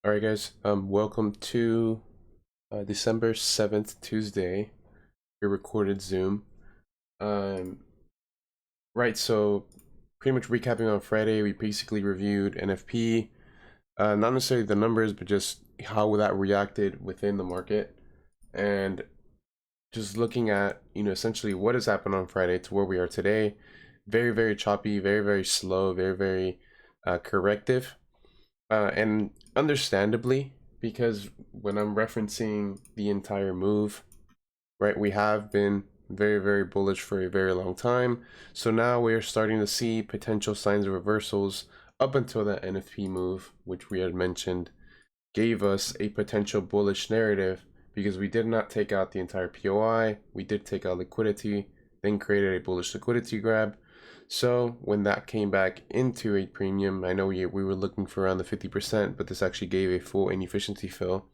All right, guys. Welcome to December 7th, Tuesday. Your recorded Zoom. Right. So, pretty much recapping on Friday, we basically reviewed NFP. Not necessarily the numbers, but just how that reacted within the market, and just looking at essentially what has happened on Friday to where we are today. Very, very choppy. Very, very slow. Very, very corrective. And understandably, because when I'm referencing the entire move, right, we have been very, very bullish for a very long time. So now we're starting to see potential signs of reversals up until that NFP move, which we had mentioned, gave us a potential bullish narrative because we did not take out the entire POI. We did take out liquidity, then created a bullish liquidity grab. So when that came back into a premium, I know we were looking for around the 50%, but this actually gave a full inefficiency fill.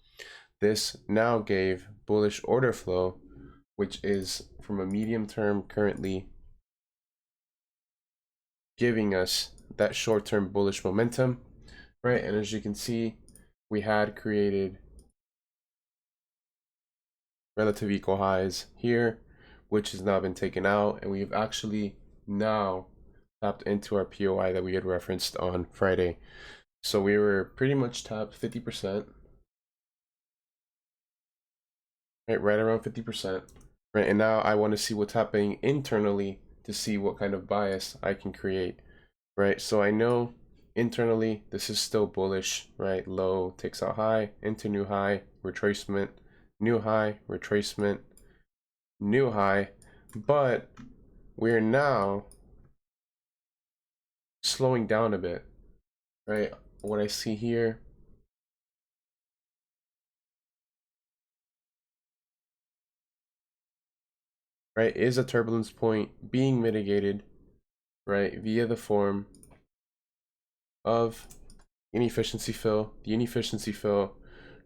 This now gave bullish order flow, which is from a medium term currently giving us that short-term bullish momentum, right? And as you can see, we had created relative equal highs here, which has now been taken out, and we've actually now tapped into our POI that we had referenced on Friday. So we were pretty much tapped 50%, right around 50%, right? And now I want to see what's happening internally to see what kind of bias I can create, right? So I know internally this is still bullish, right? Low takes out high into new high, retracement, new high, retracement, new high, but we're now slowing down a bit, right? What I see here, right, is a turbulence point being mitigated, right, via the form of inefficiency fill. The inefficiency fill,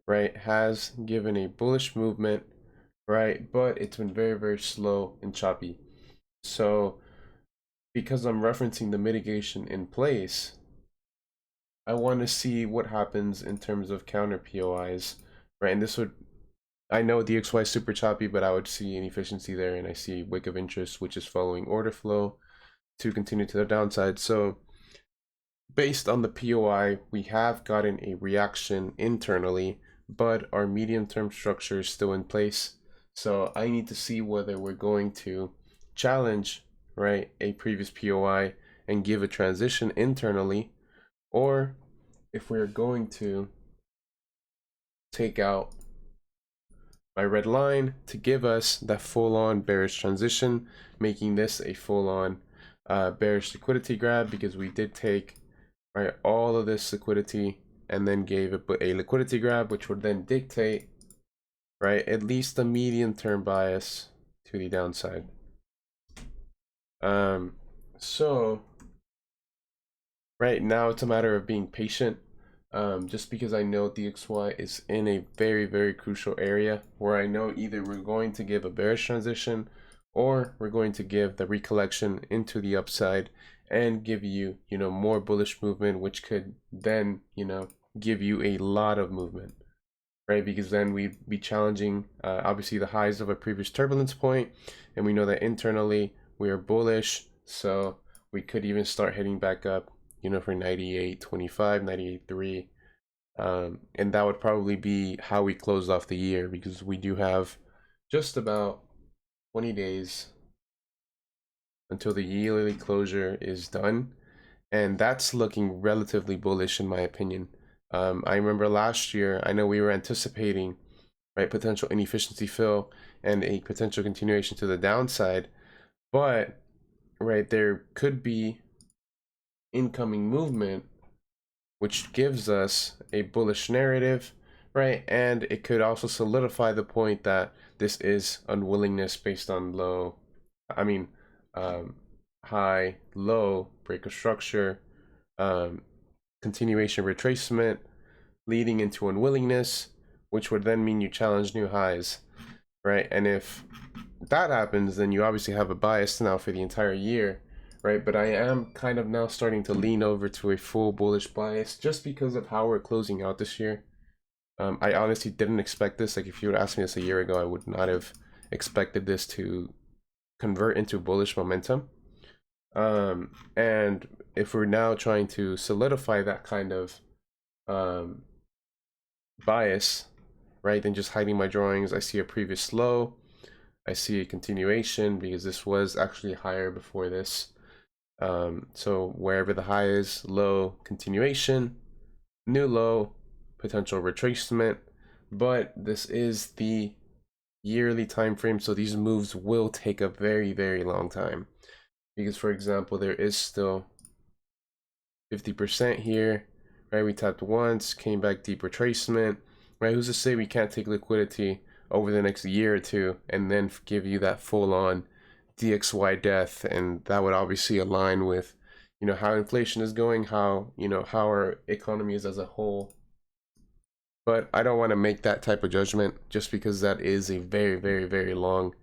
right, has given a bullish movement, right, but it's been very, very slow and choppy. So because I'm referencing the mitigation in place, I want to see what happens in terms of counter POIs, right? And this would, I know DXY is super choppy, but I would see inefficiency there, and I see wick of interest, which is following order flow to continue to the downside. So based on the POI, we have gotten a reaction internally, but our medium-term structure is still in place. So I need to see whether we're going to challenge, right, a previous POI and give a transition internally, or if we're going to take out my red line to give us that full-on bearish transition, making this a full-on bearish liquidity grab, because we did take, right, all of this liquidity and then gave it a liquidity grab, which would then dictate, right, at least a medium-term bias to the downside. So right now it's a matter of being patient, just because I know DXY is in a very, very crucial area where I know either we're going to give a bearish transition or we're going to give the recollection into the upside and give you, more bullish movement, which could then, give you a lot of movement, right? Because then we'd be challenging, obviously, the highs of a previous turbulence point, and we know that internally we are bullish, so we could even start heading back up, for 98.25, 98.3, and that would probably be how we close off the year, because we do have just about 20 days until the yearly closure is done, and that's looking relatively bullish in my opinion. I remember last year, I know we were anticipating, right, potential inefficiency fill and a potential continuation to the downside, but right, there could be incoming movement which gives us a bullish narrative, right? And it could also solidify the point that this is unwillingness based on high, low, break of structure, continuation retracement, leading into unwillingness, which would then mean you challenge new highs, right? And if that happens, then you obviously have a bias now for the entire year, right? But I am kind of now starting to lean over to a full bullish bias just because of how we're closing out this year, I honestly didn't expect this. Like, if you would ask me this a year ago, I would not have expected this to convert into bullish momentum. And if we're now trying to solidify that kind of bias, right, then just hiding my drawings, I see a previous low, I see a continuation because this was actually higher before this. So wherever the high is, low, continuation, new low, potential retracement. But this is the yearly time frame, so these moves will take a very, very long time. Because, for example, there is still 50% here, right? We tapped once, came back, deep retracement, right? Who's to say we can't take liquidity over the next year or two and then give you that full-on DXY death? And that would obviously align with, you know, how inflation is going, how, you know, how our economy is as a whole. But I don't want to make that type of judgment just because that is a very, very, very long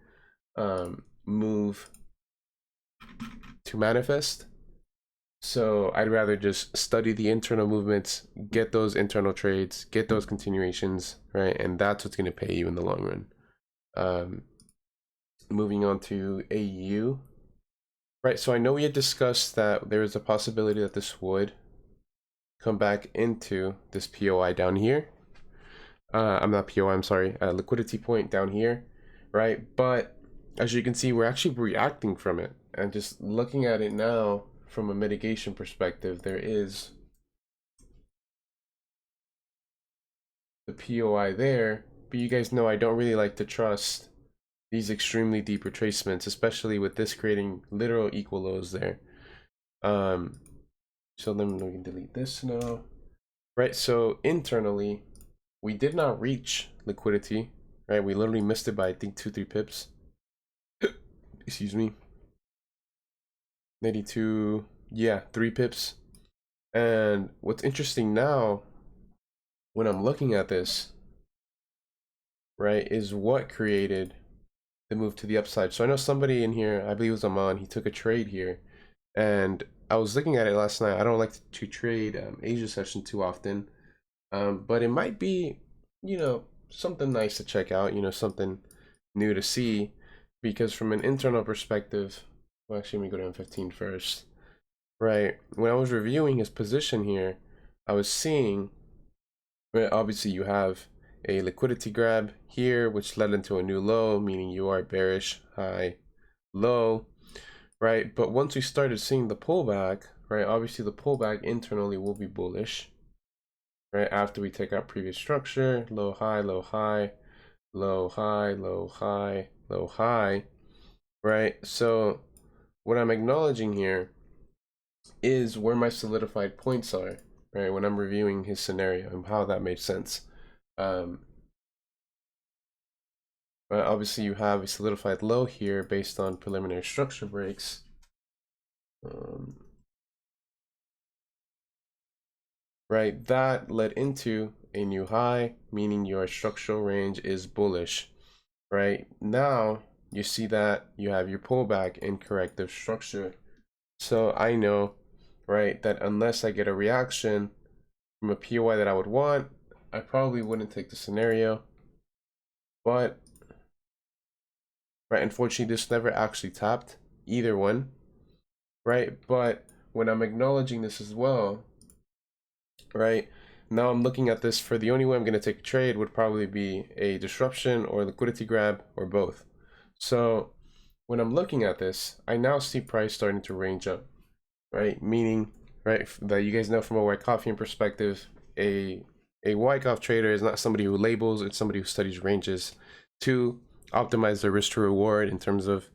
move to manifest. So I'd rather just study the internal movements, get those internal trades, get those continuations, right? And that's what's going to pay you in the long run. Moving on to AU, right? So I know we had discussed that there is a possibility that this would come back into this POI down here. I'm not POI, I'm sorry, liquidity point down here, right? But as you can see, we're actually reacting from it. And just looking at it now from a mitigation perspective, there is the POI there. But you guys know I don't really like to trust these extremely deep retracements, especially with this creating literal equal lows there. So then we can delete this now, right? So internally, we did not reach liquidity, right? We literally missed it by, I think, 2-3 pips. Excuse me. 92, yeah, 3 pips. And what's interesting now, when I'm looking at this, right, is what created the move to the upside. So I know somebody in here, I believe it was Aman, he took a trade here. And I was looking at it last night. I don't like to trade Asia session too often. But it might be, you know, something nice to check out, you know, something new to see, because from an internal perspective, well, actually, let me go to M15 first, right? When I was reviewing his position here, I was seeing, right, obviously you have a liquidity grab here, which led into a new low, meaning you are bearish, high, low, right? But once we started seeing the pullback, right, obviously the pullback internally will be bullish, right? After we take out previous structure, low, high, low, high, low, high, low, high, low, high, right? So what I'm acknowledging here is where my solidified points are, right? When I'm reviewing his scenario and how that made sense. Obviously you have a solidified low here based on preliminary structure breaks. Right, that led into a new high, meaning your structural range is bullish. Right now, you see that you have your pullback in corrective structure. So I know, right, that unless I get a reaction from a POI that I would want, I probably wouldn't take the scenario. But, right, unfortunately, this never actually tapped either one, right? But when I'm acknowledging this as well, right, now I'm looking at this for the only way I'm going to take a trade would probably be a disruption or a liquidity grab or both. So when I'm looking at this, I now see price starting to range up, right? Meaning, right, that you guys know from a Wyckoff perspective, a Wyckoff trader is not somebody who labels, it's somebody who studies ranges to optimize their risk to reward in terms of,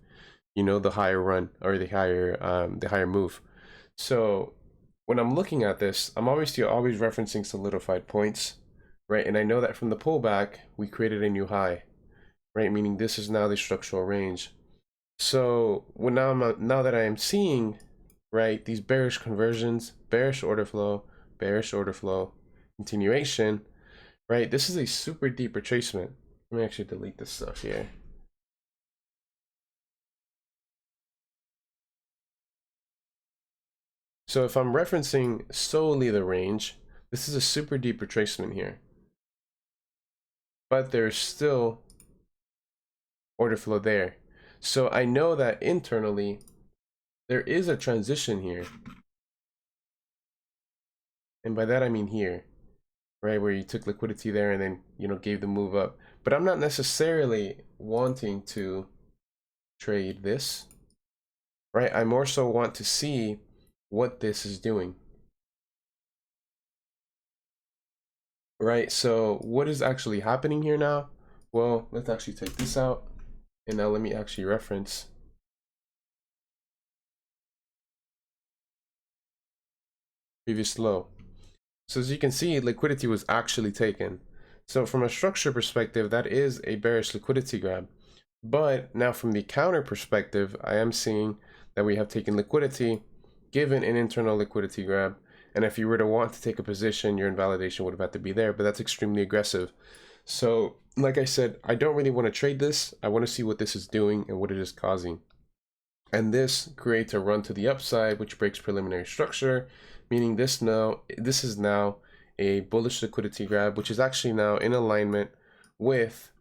you know, the higher run or the higher move. So when I'm looking at this, I'm obviously always referencing solidified points, right? And I know that from the pullback, we created a new high, right? Meaning this is now the structural range. So when now that I am seeing, right, these bearish conversions, bearish order flow, continuation, right? This is a super deep retracement. Let me actually delete this stuff here. So if I'm referencing solely the range, this is a super deep retracement here, but there's still order flow there. So I know that internally there is a transition here. And by that I mean here, right, where you took liquidity there and then, you know, gave the move up. But I'm not necessarily wanting to trade this, right? I more so want to see what this is doing, right? So what is actually happening here now? Well, let's actually take this out. And now let me actually reference previous low. So as you can see, liquidity was actually taken. So from a structure perspective, that is a bearish liquidity grab. But now from the counter perspective, I am seeing that we have taken liquidity, given an internal liquidity grab. And if you were to want to take a position, your invalidation would have had to be there, but that's extremely aggressive. So like I said, I don't really want to trade this. I want to see what this is doing and what it is causing. And this creates a run to the upside, which breaks preliminary structure, meaning this is now a bullish liquidity grab, which is actually now in alignment with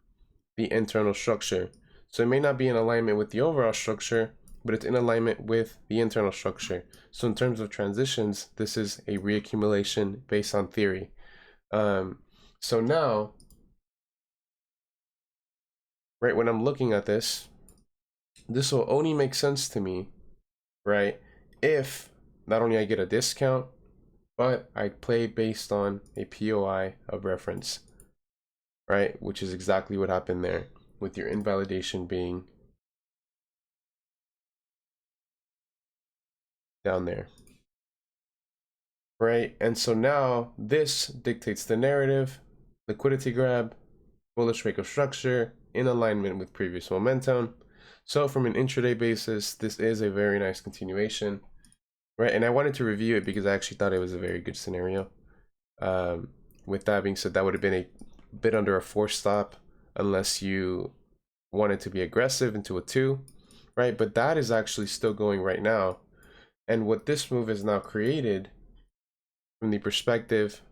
the internal structure. So it may not be in alignment with the overall structure, but it's in alignment with the internal structure. So in terms of transitions, this is a reaccumulation based on theory. So now, right, when I'm looking at this will only make sense to me, right, if not only I get a discount, but I play based on a POI of reference, right, which is exactly what happened there, with your invalidation being down there, right? And so now this dictates the narrative, liquidity grab, bullish Wyckoff structure, in alignment with previous momentum. So from an intraday basis, this is a very nice continuation, right? And I wanted to review it because I actually thought it was a very good scenario. With that being said, that would have been a bit under a 4 stop unless you wanted to be aggressive into a 2, right? But that is actually still going right now. And what this move has now created from the perspective,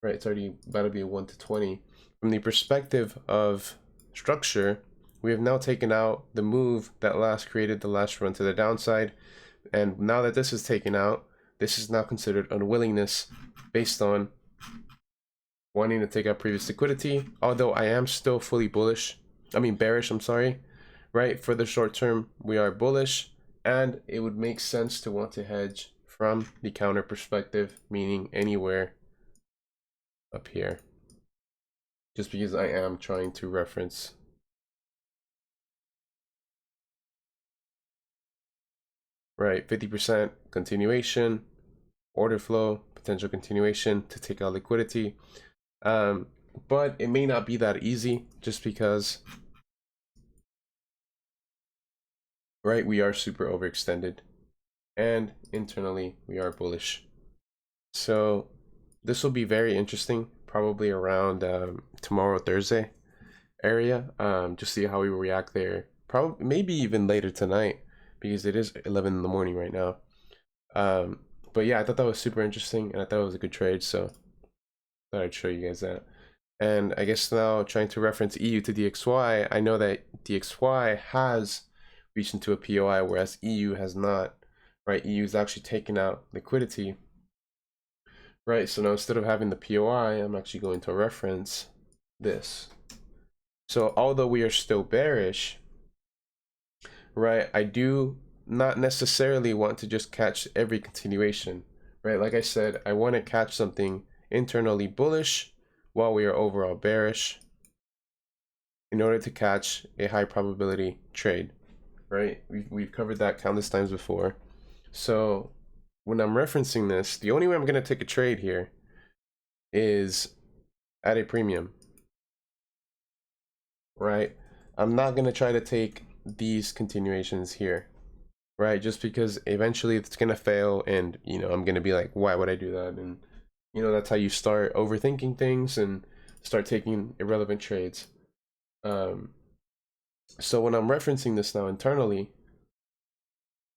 right, it's already about to be a 1 to 20. From the perspective of structure, we have now taken out the move that last created the last run to the downside. And now that this is taken out, this is now considered unwillingness based on wanting to take out previous liquidity. Although I am still fully bearish, I'm sorry, right? For the short term, we are bullish, and it would make sense to want to hedge from the counter perspective, meaning anywhere up here, just because I am trying to reference right 50% continuation, order flow, potential continuation to take out liquidity. But it may not be that easy, just because, right, we are super overextended and internally we are bullish. So this will be very interesting, probably around tomorrow, Thursday area, just see how we react there. Probably maybe even later tonight, because it is 11 in the morning right now. But yeah, I thought that was super interesting, and I thought it was a good trade, so I thought I'd show you guys that. And I guess now trying to reference EU to DXY, I know that DXY has reached into a POI, whereas EU has not, right? EU is actually taking out liquidity, right? So now instead of having the POI, I'm actually going to reference this. So although we are still bearish, right, I do not necessarily want to just catch every continuation, right? Like I said, I want to catch something internally bullish while we are overall bearish in order to catch a high probability trade, right? We've covered that countless times before. So when I'm referencing this, the only way I'm going to take a trade here is at a premium, right? I'm not going to try to take these continuations here, right? Just because eventually it's going to fail, and, you know, I'm going to be like, why would I do that? And, you know, that's how you start overthinking things and start taking irrelevant trades. So when I'm referencing this now internally,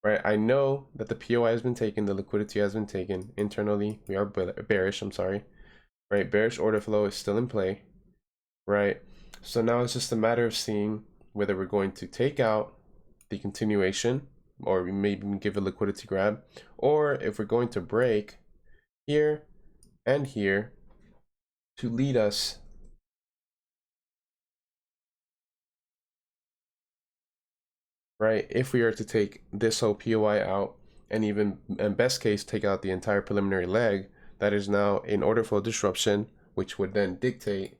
right, I know that the POI has been taken, the liquidity has been taken internally. We are bearish, I'm sorry, right? Bearish order flow is still in play, right? So now it's just a matter of seeing whether we're going to take out the continuation, or maybe give a liquidity grab, or if we're going to break here and here to lead us right, if we are to take this whole POI out, and even in best case take out the entire preliminary leg, that is now an order flow disruption, which would then dictate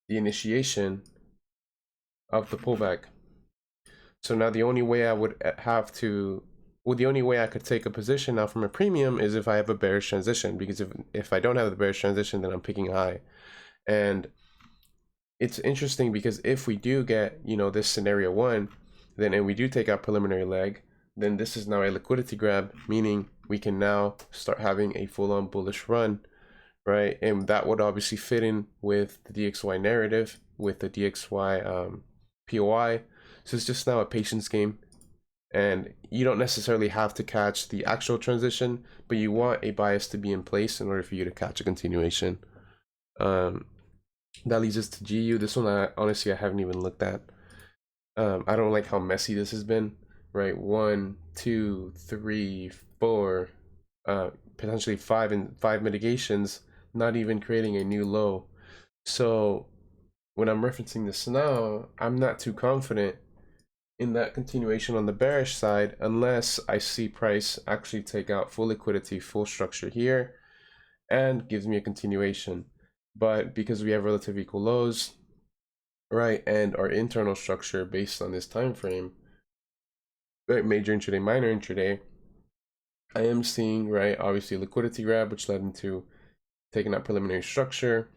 the initiation of the pullback. So now the only way I would have to, well, the only way I could take a position now from a premium is if I have a bearish transition, because if I don't have the bearish transition, then I'm picking high. And it's interesting because if we do get, you know, this scenario one, then and we do take out preliminary leg, then this is now a liquidity grab, meaning we can now start having a full-on bullish run, right? And that would obviously fit in with the DXY narrative, with the DXY POI. So it's just now a patience game, and you don't necessarily have to catch the actual transition, but you want a bias to be in place in order for you to catch a continuation. That leads us to GU. This one, honestly, I haven't even looked at. I don't like how messy this has been, right? 1, 2, 3, 4, potentially five mitigations, not even creating a new low. So when I'm referencing this now, I'm not too confident in that continuation on the bearish side unless I see price actually take out full liquidity, full structure here, and gives me a continuation. But because we have relative equal lows, right, and our internal structure based on this time frame, right, major intraday, minor intraday, I am seeing, right, obviously liquidity grab, which led into taking out preliminary structure.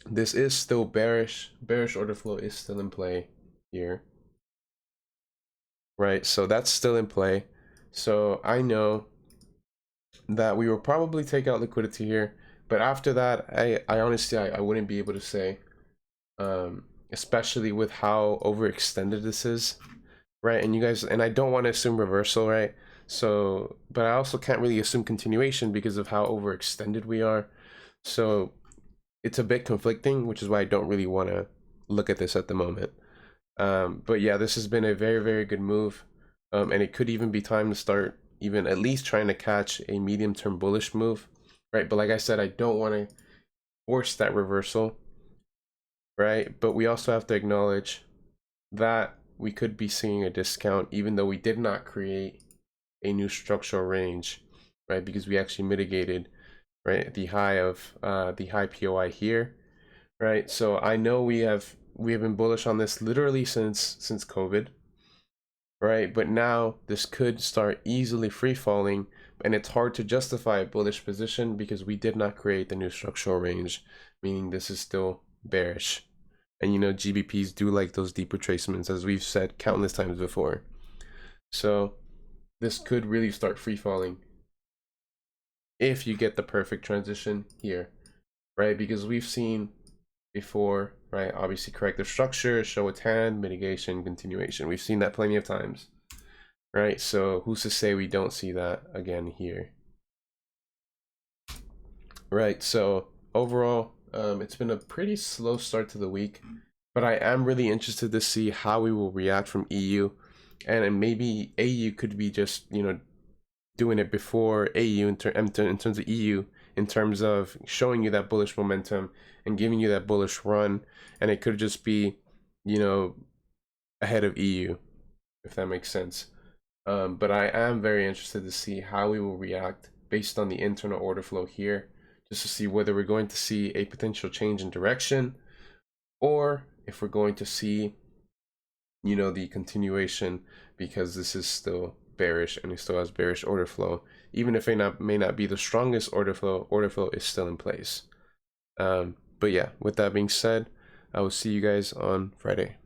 This is still bearish. Bearish order flow is still in play here, right? So that's still in play. So I know that we will probably take out liquidity here, but after that, I honestly, I wouldn't be able to say, especially with how overextended this is, right? And you guys, and I don't want to assume reversal, right? So, but I also can't really assume continuation because of how overextended we are. So it's a bit conflicting, which is why I don't really want to look at this at the moment. But yeah, this has been a very, very good move. And it could even be time to start even at least trying to catch a medium-term bullish move, right? But like I said, I don't want to force that reversal, right? But we also have to acknowledge that we could be seeing a discount even though we did not create a new structural range, right? Because we actually mitigated, right, the high of the high POI here, right? So I know we have been bullish on this literally since COVID, right? But now this could start easily free falling, and it's hard to justify a bullish position because we did not create the new structural range, meaning this is still bearish. And you know, GBPs do like those deep retracements, as we've said countless times before. So this could really start free falling if you get the perfect transition here, right? Because we've seen before, right, obviously corrective structure, show its hand, mitigation, continuation. We've seen that plenty of times, right? So who's to say we don't see that again here, right? So overall, it's been a pretty slow start to the week, but I am really interested to see how we will react from EU, and maybe AU could be just, you know, doing it before AU in terms of EU, in terms of showing you that bullish momentum and giving you that bullish run, and it could just be, you know, ahead of EU, if that makes sense. But I am very interested to see how we will react based on the internal order flow here, just to see whether we're going to see a potential change in direction, or if we're going to see, you know, the continuation, because this is still bearish and it still has bearish order flow. Even if it may not be the strongest order flow is still in place. But yeah, with that being said, I will see you guys on Friday.